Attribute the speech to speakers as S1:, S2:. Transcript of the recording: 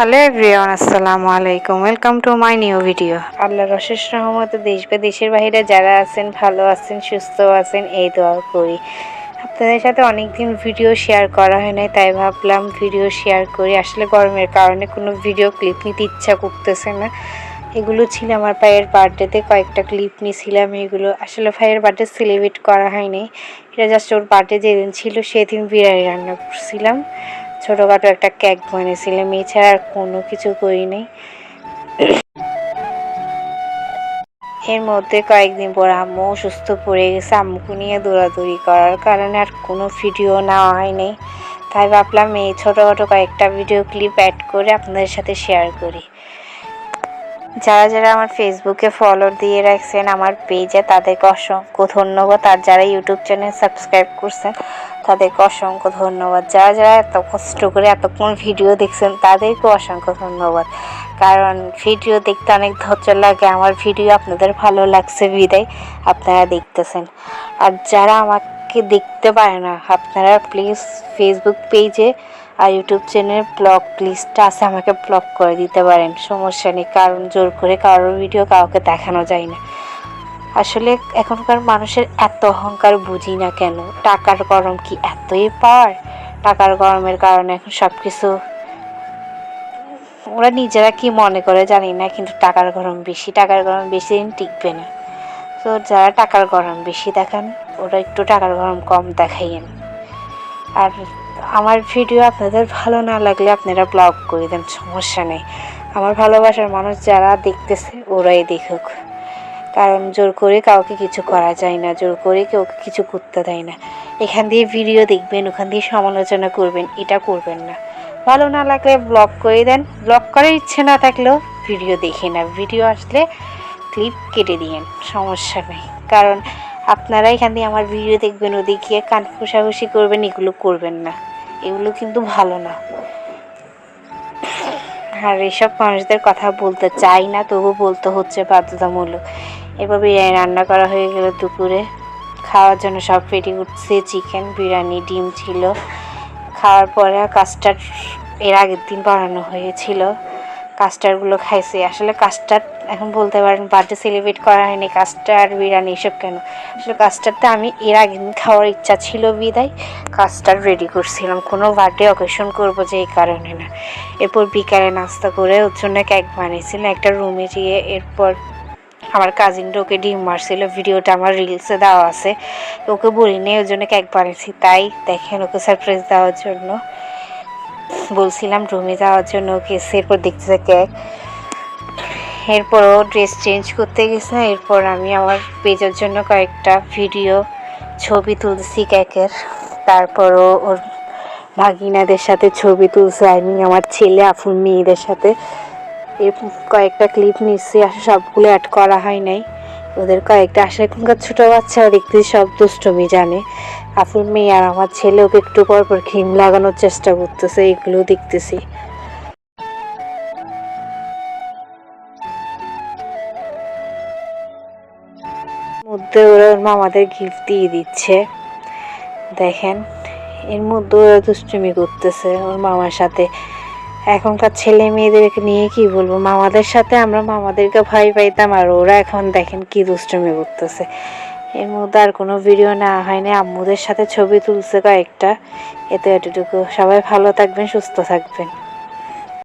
S1: Hello everyone, আসসালামু আলাইকুম। Welcome to my new video. আল্লাহর অশেষ রহমতে দেশ বা দেশের বাইরে যারা আছেন ভালো আছেন, সুস্থ আছেন, এই দোয়া করি। আপনাদের সাথে অনেকদিন ভিডিও শেয়ার করা হয় নাই, তাই ভাবলাম ভিডিও শেয়ার করি। আসলে গরমের কারণে কোনো ভিডিও ক্লিপ নিতে ইচ্ছা করতেছে না। এগুলো ছিল আমার ভাইয়ের বার্থডেতে কয়েকটা ক্লিপ নিয়েছিলাম। এগুলো আসলে ভাইয়ের বার্থডে সেলিব্রেট করা হয়নি, এটা জাস্ট ওর বার্থডে যেদিন ছিল সেদিন বিরিয়ানি রান্না করছিলাম, ছোটোখাটো একটা কেক বানিয়েছিলাম, এছাড়া আর কোনো কিছু করি নাই। এর মধ্যে কয়েকদিন পর আম্মু অসুস্থ পড়ে গেছে। আম্মুকে নিয়ে দৌড়াদৌড়ি করার কারণে আর কোনো ভিডিও নেওয়া হয়নি, তাই ভাবলাম এই ছোটোখাটো কয়েকটা ভিডিও ক্লিপ অ্যাড করে আপনাদের সাথে শেয়ার করি। যারা যারা আমার ফেসবুকে ফলো দিয়ে রাখছেন আমার পেজে, তাদেরকে অসংখ্য ধন্যবাদ। আর যারা ইউটিউব চ্যানেল সাবস্ক্রাইব করছেন তাদেরকে অসংখ্য ধন্যবাদ। যারা যারা এত কষ্ট করে এতক্ষণ ভিডিও দেখছেন তাদেরকে অসংখ্য ধন্যবাদ, কারণ ভিডিও দেখতে অনেক ধৈর্য লাগে। আমার ভিডিও আপনাদের ভালো লাগছে বিদায় আপনারা দেখতেছেন। আর যারা আমাকে দেখতে পারে না, আপনারা প্লিজ ফেসবুক পেজে আর ইউটিউব চ্যানেল ব্লগ লিস্টটা আছে, আমাকে ব্লগ করে দিতে পারেন, সমস্যা নেই। কারণ জোর করে কারোর ভিডিও কাউকে দেখানো যায় না। আসলে এখনকার মানুষের এত অহংকার বুঝি না কেন। টাকার গরম কি এতই পাওয়ার? টাকার গরমের কারণে এখন সব কিছু ওরা নিজেরা কি মনে করে জানি না, কিন্তু টাকার গরম বেশি, টাকার গরম বেশি দিন টিকবে না। তো যারা টাকার গরম বেশি দেখান ওরা একটু টাকার গরম কম দেখাইয়েন। আর আমার ভিডিও আপনাদের ভালো না লাগলে আপনারা ব্লগ করে দেন, সমস্যা নেই। আমার ভালোবাসার মানুষ যারা দেখতেছে ওরাই দেখুক, কারণ জোর করে কাউকে কিছু করা যায় না, জোর করে কাউকে কিছু করতে দেয় না। এখান দিয়ে ভিডিও দেখবেন, ওখান দিয়ে সমালোচনা করবেন, এটা করবেন না। ভালো না লাগলে ব্লগ করে দেন, ব্লগ করার ইচ্ছে না থাকলেও ভিডিও দেখে না, ভিডিও আসলে ক্লিপ কেটে দিয়েন, সমস্যা নেই। কারণ আপনারা এখান দিয়ে আমার ভিডিও দেখবেন, ওদিকে কান ঘষাঘষি করবেন, এগুলো করবেন না, এগুলো কিন্তু ভালো না। আর এইসব মানুষদের কথা বলতে চাই না, তবু বলতে হচ্ছে বাধ্যতামূলক। এবার বিরিয়ানি রান্না করা হয়ে গেল দুপুরে, খাওয়ার জন্য সব রেডি উঠছে। চিকেন, বিরিয়ানি, ডিম ছিল। খাওয়ার পরে কাস্টার্ড এর আগের দিন বানানো হয়েছিল, কাস্টার্ডগুলো খাইছি। আসলে কাস্টার্ড এখন বলতে পারেন বার্থডে সেলিব্রেট করা হয়নি, কাস্টার্ড বিরিয়ানি এসব কেন। আসলে কাস্টার্ডটা আমি এর আগের দিন খাওয়ার ইচ্ছা ছিল বিদায় কাস্টার্ড রেডি করছিলাম, কোনো বার্থডে অকেশন করবো যে এই কারণে না। এরপর বিকালে নাস্তা করে ওর জন্য কেক বানিয়েছিল একটা রুমে গিয়ে। এরপর আমার কাজিনটা ওকে ডিম মারছিল, ভিডিওটা আমার রিলসে দেওয়া আছে, ওকে বলিনি ওর জন্য কেক বানিয়েছি। তাই দেখেন ওকে সারপ্রাইজ দেওয়ার জন্য বলছিলাম রুমে যাওয়ার জন্য, ওকে এরপর দেখতেছে কেক। এরপর ও ড্রেস চেঞ্জ করতে গেছে। এরপর আমি আমার পেজের জন্য কয়েকটা ভিডিও ছবি তুলছি কেকের। তারপরও ওর ভাগিনাদের সাথে ছবি তুলছে, আমার ছেলে আফুর মেয়েদের সাথে এর কয়েকটা ক্লিপ নিচ্ছি। আসলে সবগুলো অ্যাড করা হয় নাই, ওদের কয়েকটা। আসলে এখনকার ছোটো বাচ্চারা দেখতে সব দুষ্টমি জানে। আফুর মেয়ে আর আমার ছেলে ওকে একটু পর পর ক্রিম লাগানোর চেষ্টা করতেছে, এগুলো দেখতেছি। মধ্যে ওরা ওর মামাদের গিফট দিয়ে দিচ্ছে, দেখেন। এর মধ্যে ওরা দুষ্টুমি করতেছে ওর মামার সাথে। এখনকার ছেলে মেয়েদেরকে নিয়ে কি বলবো, মামাদের সাথে আমরা মামাদেরকে ভয় পাইতাম, আর ওরা এখন দেখেন কি দুষ্টুমি করতেছে। এর মধ্যে আর কোনো ভিডিও নেওয়া হয়নি, আম্মুদের সাথে ছবি তুলছে কয়েকটা। এতে এতটুকু। সবাই ভালো থাকবেন, সুস্থ থাকবেন।